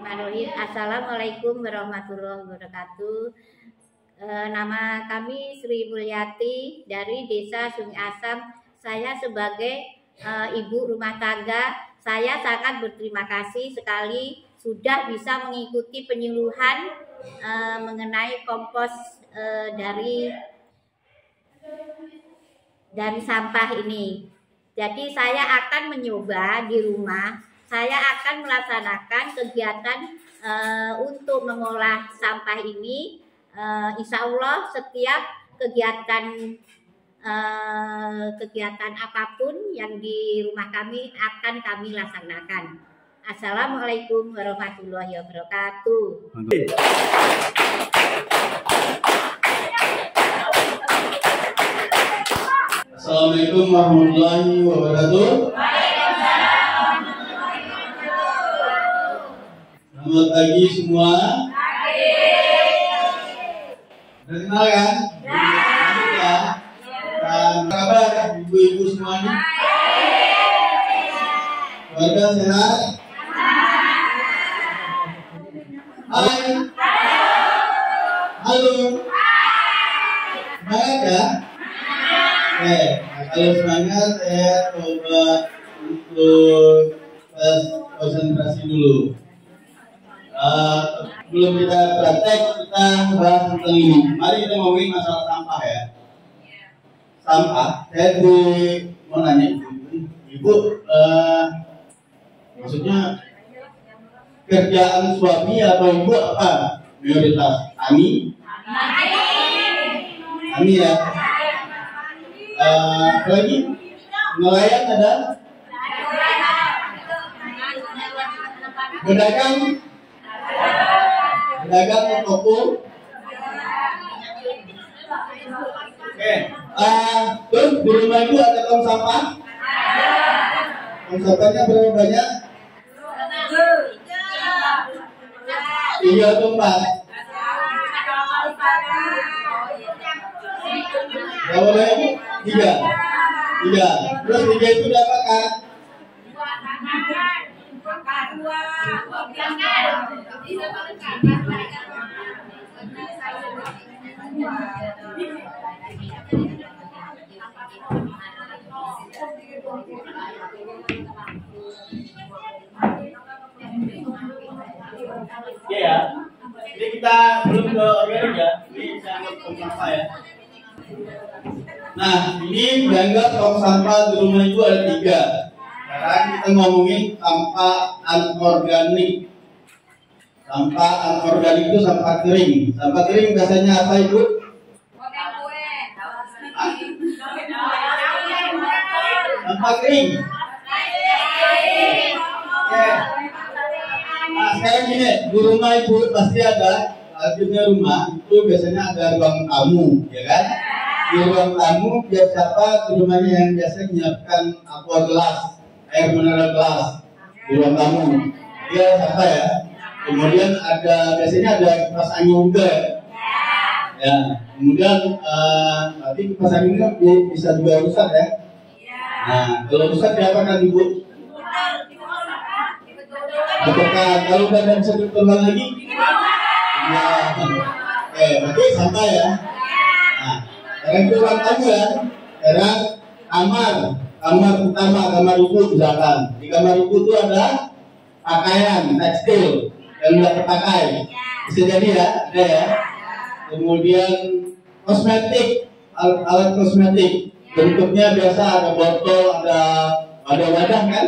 Bismillahirrahmanirrahim. Assalamualaikum warahmatullahi wabarakatuh. Nama kami Sri Mulyati dari Desa Sungai Asam. Saya sebagai ibu rumah tangga, saya sangat berterima kasih sekali sudah bisa mengikuti penyuluhan mengenai kompos dari sampah ini. Jadi saya akan mencoba di rumah. Saya akan melaksanakan kegiatan untuk mengolah sampah ini. Insya Allah setiap kegiatan apapun yang di rumah kami akan kami laksanakan. Assalamualaikum warahmatullahi wabarakatuh. Assalamualaikum warahmatullahi wabarakatuh. Selamat pagi semua. Udah kenal kan? Ya. Dan kabar ibu-ibu semuanya? Keluarga sehat? Hai. Halo. Semangat ya? Oke, kalau semangat saya coba untuk tes konsentrasi dulu. Sebelum kita praktek, kita bahas tentang ini. Mari kita ngomongin masalah sampah ya. Sampah, saya mau nanya ibu, maksudnya kerjaan suami atau ibu apa? Prioritas Ani? Ani ya. Lagi nelayan ada? Pedagang? Pedagang toko? Oke. Terus di rumah ibu ada tong sampah? Tong sampahnya berapa banyak? 3 atau 4? Berapa banyak? 3. Terus 3 itu dapatkan? Ya. Jadi kita belum ke organik ya. Ini saya anggap tong sampah ya. Nah, ini beranggap tong sampah di rumah ibu ada 3. Sekarang kita ngomongin sampah anorganik. Sampah anorganik itu sampah kering. Sampah kering biasanya apa ibu? Sampah kering. Oke. Nah, sekarang gini, di rumah ibu pasti ada, punya rumah itu biasanya ada ruang tamu, ya kan? Di ruang tamu biar siapa di rumahnya yang biasa menyiapkan aqua gelas, air mineral gelas di ruang tamu. Dia siapa ya? Kemudian biasanya ada kipas angin juga ya. Ya, kemudian nanti kipas anginnya bisa juga rusak ya. Nah, kalau rusak diapakan ibu? Apakah kalau udah bisa ditelan lagi? Ya, oke, berarti sampah ya. Nah, sekarang itu ruang tamu ya. Sekarang kamar utama, kamar ibu misalkan. Di kamar ibu itu ada pakaian, tekstil yang tidak terpakai. Bisa jadi ya, ada ya. Kemudian kosmetik, alat kosmetik. Bentuknya biasa ada botol, ada wadah kan?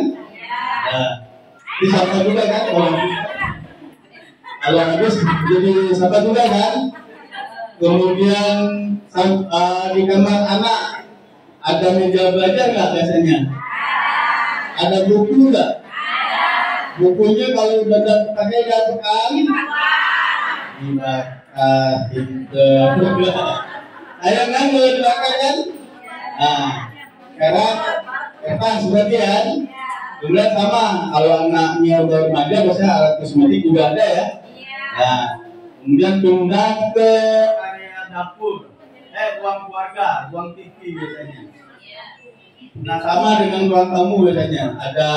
Ya. Di sampah juga kan? Kalau habis jadi sampah juga kan? Kemudian di kamar anak ada meja belajar nggak biasanya? Ada buku nggak? Bukunya kalau udah pakai jatuh kali, ayam kan boleh dipakai kan? Nah, sekarang kertas sebagian. Kemudian sama, kalau anaknya udah remaja biasanya alat kosmetik juga ada ya. Nah, kemudian pindah ke area dapur, ruang keluarga, ruang TV biasanya. Nah, sama dengan ruang tamu biasanya. Ada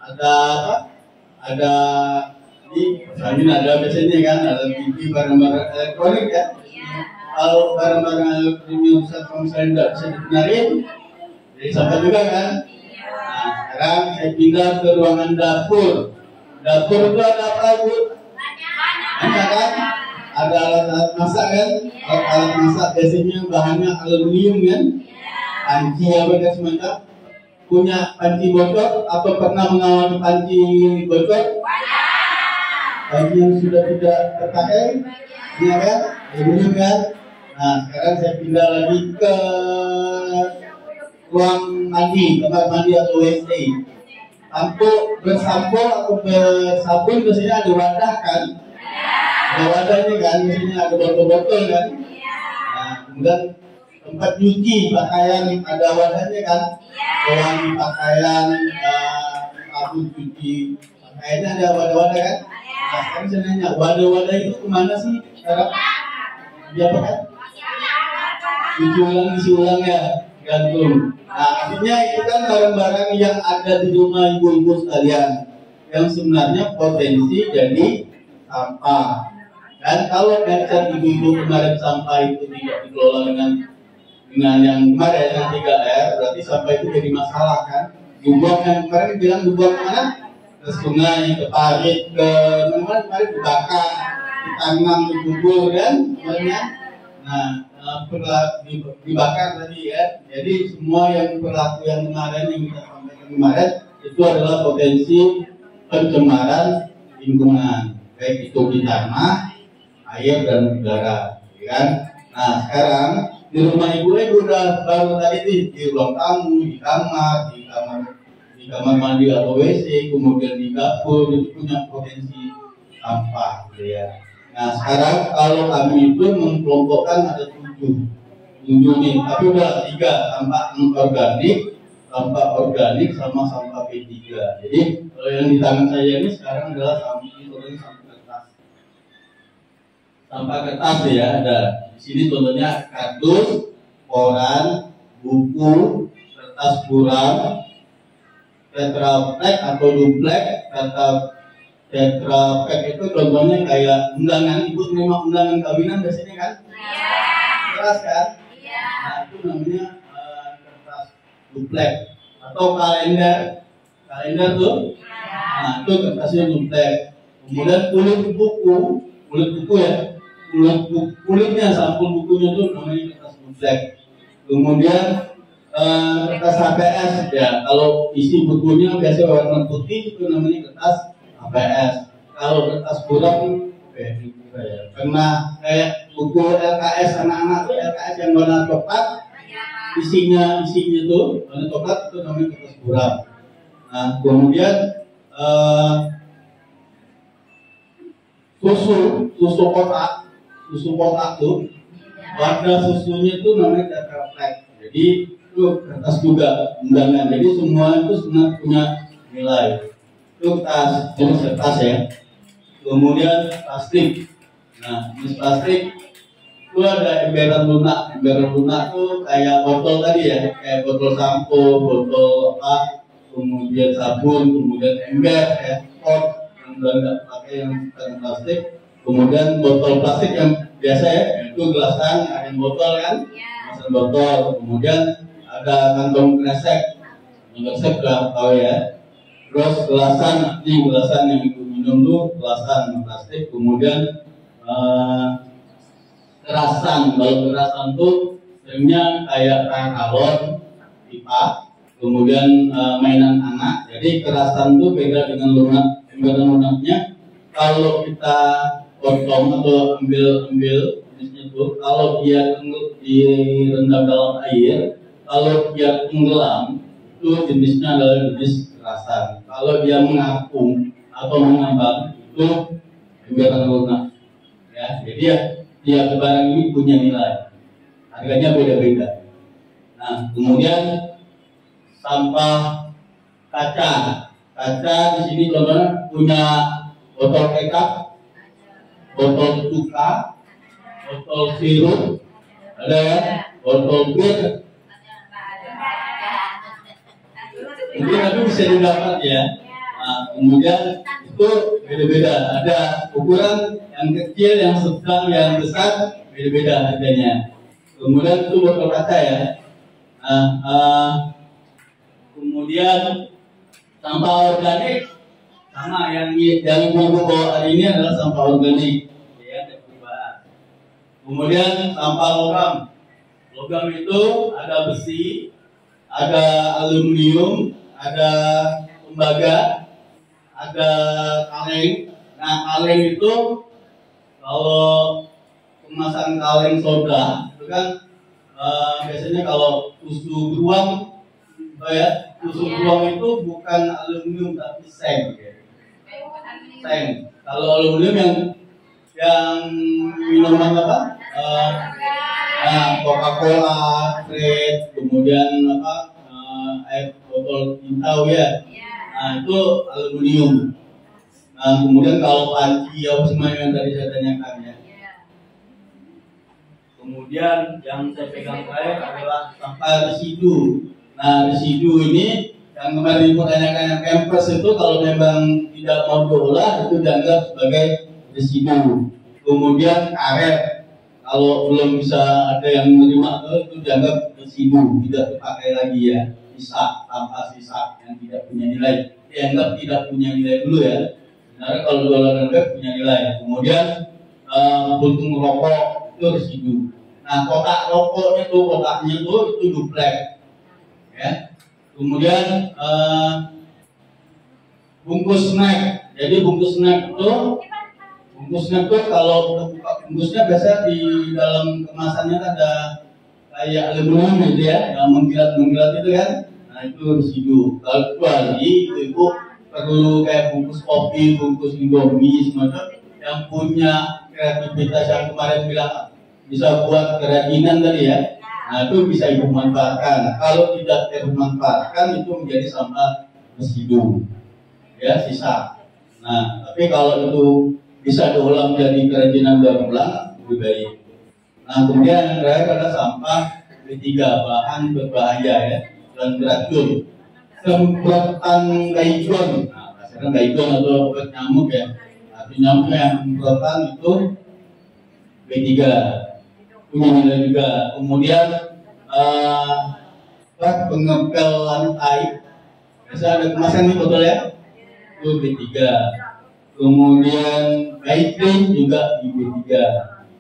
apa? Ada di Kami ada biasanya kan, ada TV, barang-barang elektronik ya. Kalau barang-barang elektronik rusak, kalau misalnya tidak bisa dibenarin, jadi sampah juga kan. Nah, sekarang saya pindah ke ruangan dapur. Dapur itu ada apa, Bu? Banyak kan? Ada alat-alat masak kan? Alat masak biasanya bahannya aluminium kan? Panci apa dan semacam. Punya panci bocor atau pernah mengalami panci bocor? Panci yang sudah tidak terpakai, iya kan? Dulu kan? Nah, sekarang saya pindah lagi ke ruang mandi, kamar mandi atau WC. Bersampo atau bersabun biasanya ada wadah kan? Ada wadahnya kan? Biasanya ada botol-botol kan? Nah, kemudian tempat cuci pakaian ada wadahnya kan? Pewangi pakaian, sabun cuci pakaiannya ada wadah-wadah kan? Nah, sekarang saya nanya, wadah-wadah itu kemana sih? Sekarang dia apa kan? Cuci ulang, isi ulang ya, gantung. Nah, artinya itu kan barang-barang yang ada di rumah ibu-ibu sekalian yang sebenarnya potensi jadi sampah. Dan kalau konsep ibu-ibu kemarin sampah itu tidak dikelola dengan yang kemarin yang 3R, berarti sampah itu jadi masalah kan? Dibuang yang kemarin bilang dibuang kemana? Ke sungai, ke parit, ke mana kemarin dibakar, ditanam, dikubur kan? Sebenarnya. Nah, dibakar tadi ya. Jadi semua yang perilaku yang kemarin yang kita sampaikan kemarin itu adalah potensi pencemaran lingkungan, baik itu di tanah, air dan udara, ya kan? Nah, sekarang di rumah ibu udah baru tadi di ruang tamu, di kamar mandi atau WC, kemudian di dapur itu punya potensi sampah, gitu ya. Nah, sekarang kalau kami itu mengkelompokkan ada 7 nih, tapi udah 3, sampah organik sama sampah P3. Jadi kalau yang di tangan saya ini sekarang adalah sampah kertas ya, ada di sini contohnya kardus, koran, buku, kertas buram, tetra pak atau duplek, tetra pak itu contohnya kayak undangan, ibu terima undangan kawinan biasanya kan? Kertas kan? Nah, itu namanya kertas duplek atau kalender tuh. Nah, itu kertasnya duplek. Kemudian kulit buku ya, kulitnya sampul bukunya tuh namanya kertas duplek. Kemudian kertas HPS ya, kalau isi bukunya biasanya warna putih itu namanya kertas HPS. Kalau kertas buram karena kayak buku LKS anak-anak tuh LKS yang warna coklat, isinya tuh warna coklat itu namanya kertas buram. Nah, kemudian susu kotak tuh warna susunya itu namanya tetra pak. Jadi itu kertas juga undangan. Jadi semua itu sebenarnya punya nilai. Itu jenis kertas ya. Kemudian plastik. Nah, jenis plastik itu ada emberan lunak. Emberan lunak tuh kayak botol tadi ya, kayak botol sampo, botol apa, kemudian sabun, kemudian ember ya, pot yang udah nggak pakai yang bukan plastik. Kemudian botol plastik yang biasa ya, itu gelasan, ada yang botol kan, gelasan botol. Kemudian ada kantong kresek udah tahu ya. Terus gelasan yang ibu minum tuh gelasan plastik. Kemudian kerasan, kalau kerasan tuh seringnya kayak galon, pipa. Kemudian mainan anak. Jadi kerasan tuh beda dengan lunak. Lunaknya kalau kita potong atau ambil jenisnya tuh, kalau dia direndam dalam air, kalau dia tenggelam itu jenisnya adalah jenis kerasan. Kalau dia mengapung atau mengambang itu emberan lunak. Ya, jadi ya tiap barang ini punya nilai, harganya beda-beda. Nah, kemudian sampah kaca di sini contohnya punya botol kecap, botol cuka, botol sirup, ada ya, botol bir. Mungkin tapi bisa didapat ya. Nah, kemudian itu itu beda-beda. Ada ukuran yang kecil, yang sedang, yang besar, beda-beda harganya. Kemudian itu botol kaca ya. Kemudian sampah organik sama yang ibu bawa hari ini adalah sampah organik. Ya, kemudian sampah logam. Logam itu ada besi, ada aluminium, ada tembaga, ada kaleng. Nah, kaleng itu kalau kemasan kaleng soda itu kan biasanya kalau susu beruang, susu beruang itu bukan aluminium tapi seng. Seng. Kalau aluminium yang minuman apa? Coca-Cola, Red, kemudian air botol Intau ya. Nah, itu aluminium. Nah, kemudian kalau panci apa semua yang tadi saya tanyakan ya. Kemudian yang saya pegang terakhir adalah sampah residu. Nah, residu ini yang kemarin ibu tanyakan yang Pampers itu kalau memang tidak mau diolah itu dianggap sebagai residu. Kemudian karet kalau belum bisa ada yang menerima itu dianggap residu, tidak dipakai lagi ya. Sisa, sampah sisa yang tidak punya nilai dianggap tidak punya nilai dulu ya. Sebenarnya kalau diolah dianggap punya nilai. Kemudian puntung rokok itu residu. Nah, kotak rokoknya tuh, kotaknya tuh itu duplek ya. Kemudian bungkus snack. Jadi bungkus snack itu kalau buka bungkusnya biasa di dalam kemasannya ada kayak aluminium gitu ya, yang mengkilat itu kan. Nah, itu residu. Kalau kecuali ibu perlu kayak bungkus kopi, bungkus indomie semacam yang punya kreativitas yang kemarin bilang bisa buat kerajinan tadi ya. Nah, itu bisa ibu manfaatkan. Kalau tidak dimanfaatkan itu menjadi sampah residu, ya sisa. Nah, tapi kalau itu bisa diolah menjadi kerajinan daur ulang lebih baik. Nah, kemudian yang terakhir adalah sampah B3, bahan berbahaya ya dan beracun. Semprotan baygon. Nah, kasarnya baygon atau obat nyamuk ya. Tapi nyamuk yang semprotan itu B3. Punya nilai juga. Kemudian pengepel lantai, biasa ada kemasan di botol ya, itu B3. Kemudian nitrate juga di B3.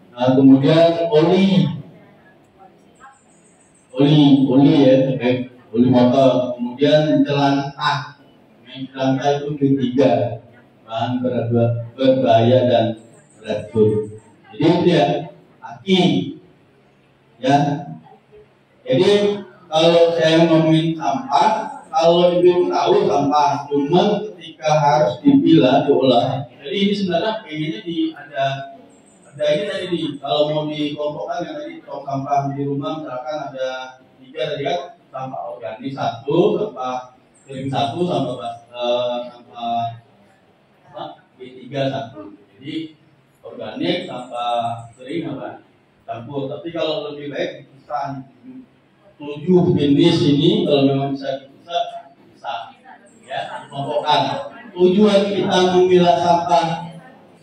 Nah, kemudian oli ya, oli motor. Kemudian jelantah itu B3, bahan berbahaya dan beracun. Jadi itu ya, aki. Ya, jadi kalau saya ngomongin sampah, kalau ibu tahu sampah, cuma ketika harus dipilah, diolah. Jadi ini sebenarnya pengennya ada ini tadi nih. Kalau mau dikelompokkan yang tadi tong sampah di rumah, misalkan ada 3 tadi kan, sampah organik 1, sampah kering 1, sampah B3 1. Jadi organik, sampah kering apa? Campur. Tapi kalau lebih baik bisa 7 jenis ini kalau memang bisa ya kelompokkan. Tujuan kita memilah sampah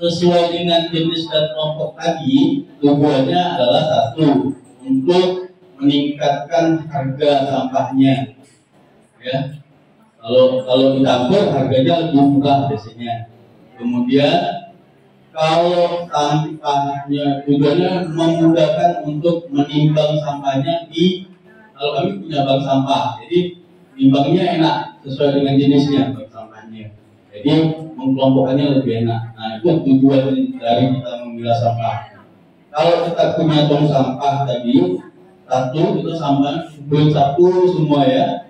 sesuai dengan jenis dan kelompok tadi, tujuannya adalah satu, untuk meningkatkan harga sampahnya. Ya, kalau dicampur harganya lebih murah biasanya. Kemudian kalau sampahnya tujuannya memudahkan untuk menimbang sampahnya kalau kami punya bank sampah, jadi nimbangnya enak sesuai dengan jenisnya bank sampahnya. Jadi mengkelompokkannya lebih enak. Nah, itu tujuan dari kita memilah sampah. Kalau kita punya tong sampah tadi satu, itu sampah belum satu semua ya.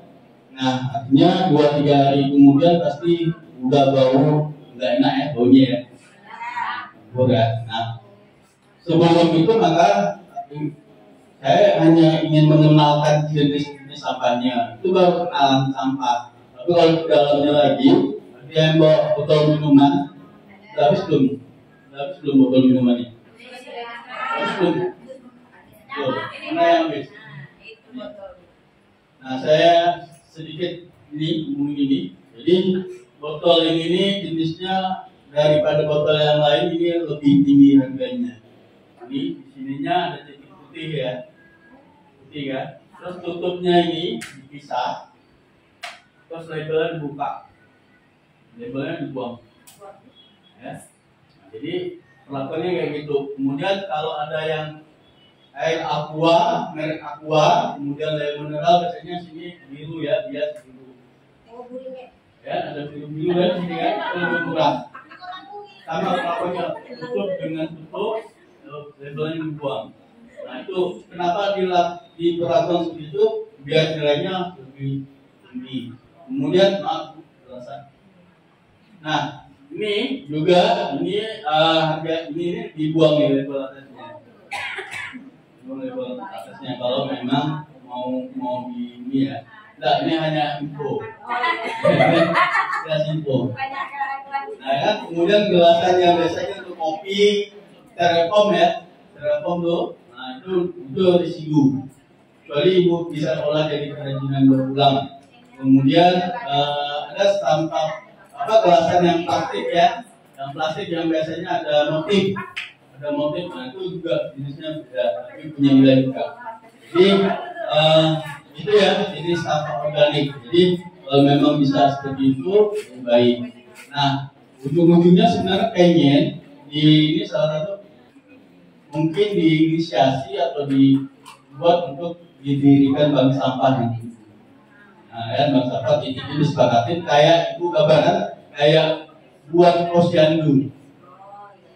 Nah, artinya 2-3 hari kemudian pasti udah bau, nggak enak ya baunya ya. Nah, sebelum itu maka saya hanya ingin mengenalkan jenis-jenis sampahnya. Itu baru kenalan sampah. Tapi kalau di dalamnya lagi, ada yang bawa botol minuman. Udah habis belum? Botol minumannya? Habis belum? Mana yang habis? Nah, saya sedikit ngomongin ini. Jadi botol ini jenisnya daripada botol yang lain ini lebih tinggi harganya. Ini di sininya ada titik putih ya, putih kan. Terus tutupnya ini dipisah, terus labelnya dibuka, labelnya dibuang. Ya. Nah, jadi perlakuannya kayak gitu. Kemudian kalau ada yang air aqua, merek aqua, kemudian air mineral biasanya sini biru ya, bias biru. Ya, ada biru-biru kan sini kan, lebih murah. Sama perlakuannya, tutup dengan tutup, labelnya dibuang. Nah itu kenapa diperlakukan seperti itu, biar nilainya lebih tinggi. Kemudian maaf, jelasan. Nah ini juga harga ini dibuang nih label atasnya. Dibuang label atasnya kalau memang mau di ini ya. Nah ini hanya info. Gelas info. Nah kan kemudian gelasan yang biasanya untuk kopi, styrofoam ya, styrofoam tuh. Nah itu risiko. Kecuali ibu bisa olah jadi kerajinan berulang. Kemudian ada sampah gelasan yang plastik ya, yang plastik yang biasanya ada motif, nah itu juga jenisnya beda, tapi punya nilai juga. Jadi itu ya, jadi sampah organik. Jadi kalau memang bisa seperti itu lebih baik. Nah ujung-ujungnya sebenarnya pengen ini salah satu mungkin diinisiasi atau dibuat untuk didirikan bank sampah nanti. Nah, kan bank sampah itu disepakatin kayak ibu gambaran kayak buat posyandu.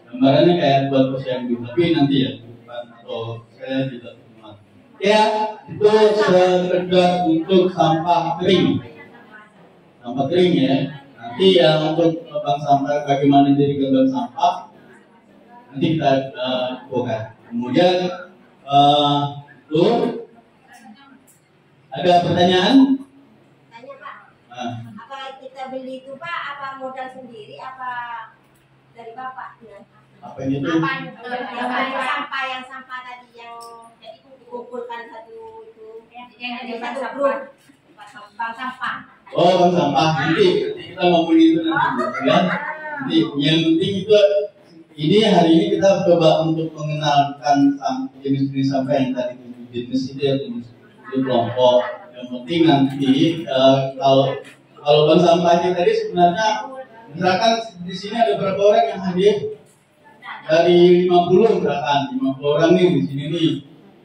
Gambarannya kayak buat posyandu, tapi nanti ya bukan atau saya tidak teman. Ya, itu sekedar untuk sampah kering. Sampah kering ya. Nanti yang untuk bank sampah bagaimana didirikan bank sampah nanti kita buka. Kemudian tuh ada pertanyaan? Tanya Pak, apa kita beli itu Pak, apa modal sendiri, apa dari Bapak? Apa ini tuh? Yang sampah tadi yang dikumpulkan satu itu, yang ada satu grup bank sampah. Oh, bank sampah nanti kita ngomongin itu nanti, ya. Nanti yang penting itu ini hari ini kita coba untuk mengenalkan jenis-jenis sampah yang tadi jenis itu ya, jenis kelompok. Yang penting nanti kalau bank sampahnya tadi sebenarnya misalkan di sini ada berapa orang yang hadir dari 50 misalkan 50 orang nih di sini nih,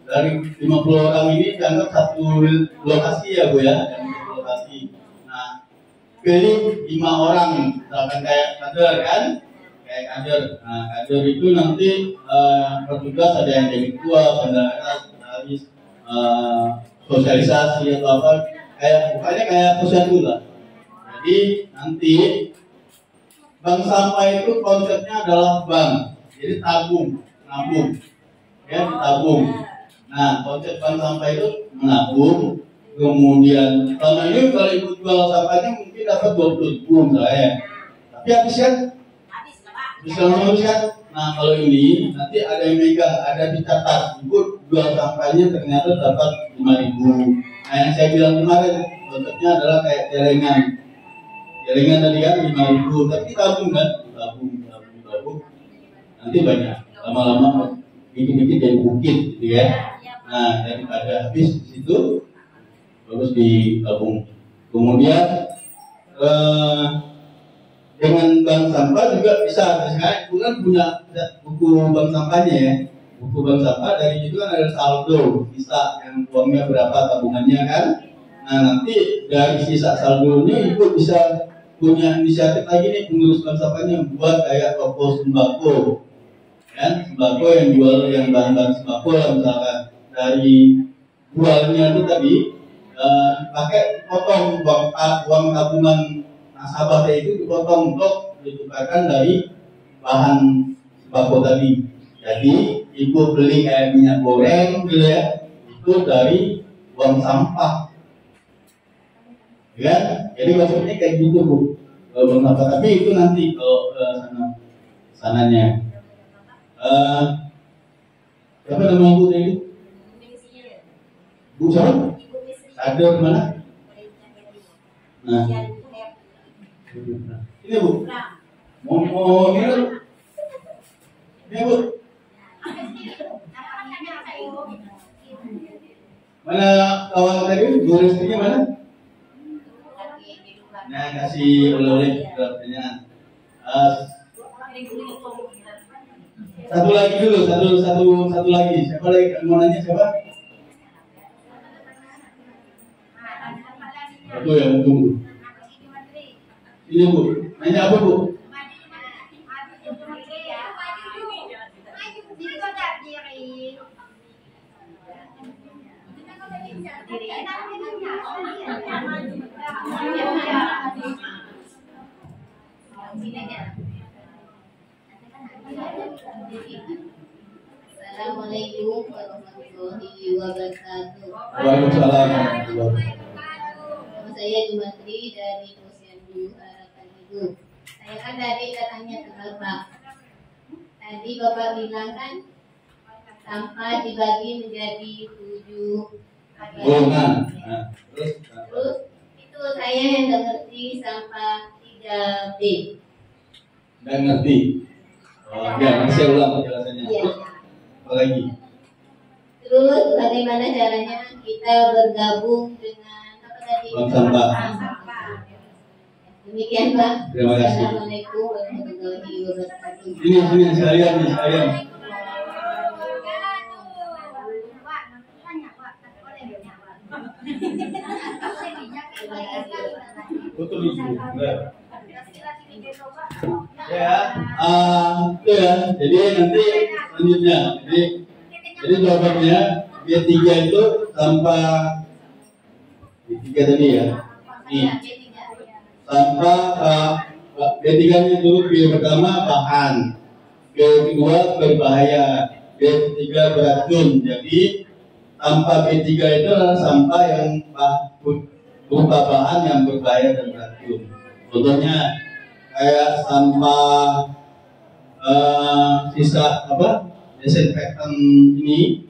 dari 50 orang ini dianggap satu lokasi ya Bu ya, satu lokasi. Nah pilih 5 orang misalkan kayak kader kan, kayak kader. Nah kader itu nanti bertugas ada yang jadi ketua, bendahara, sekretaris, sosialisasi atau apa, pokoknya kayak posyandu lah. Jadi nanti bank sampah itu konsepnya adalah bank, jadi tabung, menabung, ya tabung. Nah konsep bank sampah itu menabung, kemudian selama ini kalau ibu jual sampahnya mungkin dapat 20.000 misalnya, tapi habis kan? Habis kan? Nah kalau ini nanti ada yang megang, ada dicatat, ibu jual sampahnya ternyata dapat 5.000. Nah yang saya bilang kemarin konsepnya adalah kayak celengan tadi kan 5.000, tapi tabung kan, tabung. Nanti banyak, lama-lama dikit-dikit jadi bukit, gitu ya. Nah daripada habis di situ, bagus ditabung. Kemudian dengan bank sampah juga bisa. Misalnya ibu kan punya buku bank sampahnya ya, buku bank sampah, dari itu kan ada saldo sisa yang uangnya berapa tabungannya kan. Nah nanti dari sisa saldonya ibu bisa punya inisiatif lagi nih, pengurus bank sampahnya buat kayak toko sembako kan, sembako yang jual yang bahan-bahan sembako lah, misalkan dari jualnya itu tadi pakai potong uang tabungan nasabah itu dipotong untuk ditukarkan dari bahan sembako tadi. Jadi ibu beli kayak minyak goreng gitu ya, itu dari uang sampah, ya. Jadi maksudnya kayak gitu Bu, uang sampah. Tapi itu nanti kalau sananya. Siapa nama ibu tadi? Bu siapa? Ada di mana? Nah, Ini Bu. Mau minum? Ini Bu. Mana kawan tadi? Guru istrinya mana? Nah, kasih oleh-oleh pertanyaan. Satu lagi dulu, satu lagi. Siapa lagi mau nanya siapa? Satu yang tunggu. Ini Bu, nanya apa Bu? Assalamualaikum warahmatullahi wabarakatuh. Waalaikumsalam. Nama saya Jumatri dari Posyandu Harapan Hidup. Saya kan tadi katanya tebak. Tadi Bapak bilang kan sampah dibagi menjadi 7 Golongan. Terus itu saya yang nggak ngerti sampah 3B. Nggak ngerti. Oh, ya, nanti saya ulang penjelasannya. Iya. Apa lagi? Terus bagaimana caranya kita bergabung dengan apa tadi? Bank sampah. Demikian Pak. Terima kasih. Assalamualaikum warahmatullahi wabarakatuh. Ini sekalian. Betul itu. Ya, itu ya. Jadi nanti selanjutnya. Jadi jawabannya B3 itu sampah B3 tadi ya. Nih. Sampah B3 nya dulu, B pertama bahan, B kedua berbahaya, B ketiga beracun. Jadi sampah B3 itu adalah sampah yang berupa bahan yang berbahaya dan beracun. Contohnya kayak sampah sisa desinfektan ini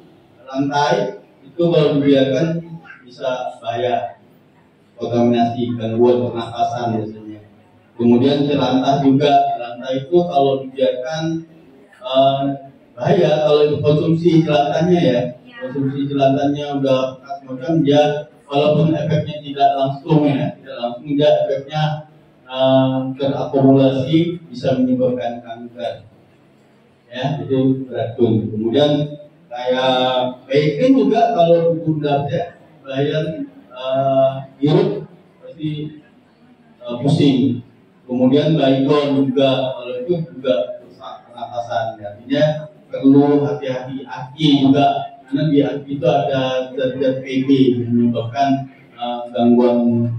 lantai itu kalau dibiarkan bisa bahaya, kontaminasi, gangguan pernapasan biasanya. Kemudian jelantah juga, jelantah itu kalau dibiarkan bahaya kalau itu konsumsi jelantahnya ya. Konsumsi jelantahnya udah macam dia walaupun efeknya tidak langsung dia efeknya terakumulasi bisa menyebabkan kanker. Ya, itu beracun. Kemudian kayak bacon juga kalau dibuat ya, bayan hirup pasti pusing. Kemudian baygon juga kalau itu juga rusak pernapasan. Artinya perlu hati-hati. Aki juga karena di aki itu ada zat-zat PB yang menyebabkan gangguan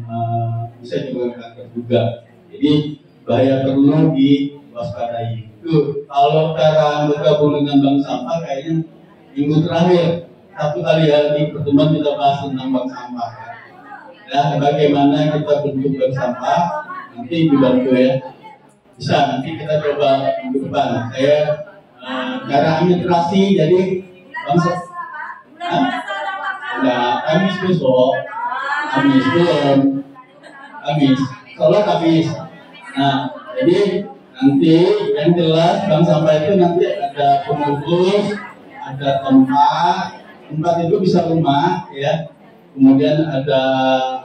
bisa menyebabkan kanker juga. Jadi bahaya perlu diwaspadai. Itu kalau cara bergabung dengan bank sampah kayaknya minggu terakhir satu kali ya di pertemuan kita bahas tentang bank sampah. Ya, bagaimana kita bentuk bank sampah nanti dibantu ya. Bisa nanti kita coba minggu depan. Saya cara administrasi jadi bank sampah. Kamis besok. Kamis belum. Kamis. Kalau Kamis. Nah, jadi nanti yang jelas bank sampah itu nanti ada pengurus, ada tempat itu bisa rumah ya. Kemudian ada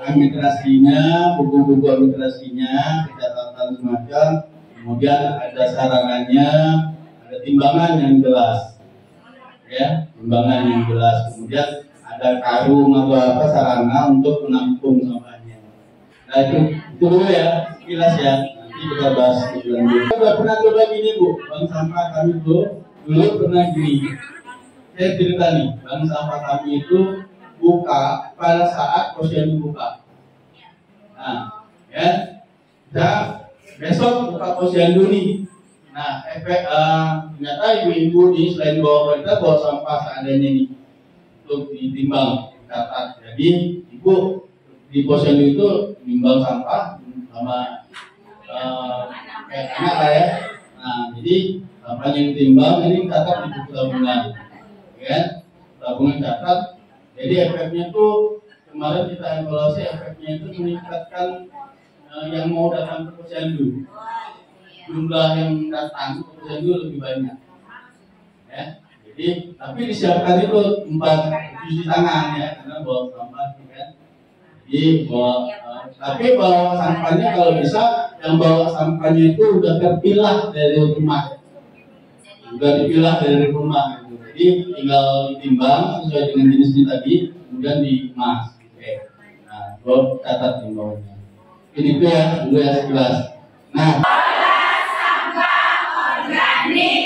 administrasinya, buku-buku administrasinya, catatan semacam. Kemudian ada sarangannya, ada timbangan yang jelas, ya, timbangan yang jelas. Kemudian ada karung atau apa sarana untuk menampung sampahnya. Nah itu dulu ya, sekilas ya. Nanti kita bahas lebih lanjut. Kita pernah coba gini Bu, bank sampah kami dulu pernah gini. Saya cerita nih, bank sampah kami itu buka pada saat posyandu buka. Nah, ya, kita besok buka posyandu nih. Nah, efek ternyata ibu-ibu nih selain bawa berita bawa sampah seadanya nih untuk ditimbang, dicatat. Jadi ibu di posyandu itu nimbang sampah sama anak lah ya. Nah, jadi sampah yang ditimbang ini catat di buku tabungan, ya, tabungan catat. Jadi efeknya tuh kemarin kita evaluasi efeknya itu meningkatkan yang mau datang ke posyandu. Jumlah yang datang ke posyandu lebih banyak. Ya, jadi tapi disiapkan itu tempat cuci tangan ya, karena bawa sampah kan. Jadi tapi bawa sampahnya kalau bisa yang bawa sampahnya itu udah terpilah dari rumah, udah dipilah dari rumah. Jadi tinggal ditimbang sesuai dengan jenisnya tadi, kemudian dikemas. Oke. Nah, gue catat di bawahnya. Ini tuh ya, dulu ya sekilas. Nah, sampah organik.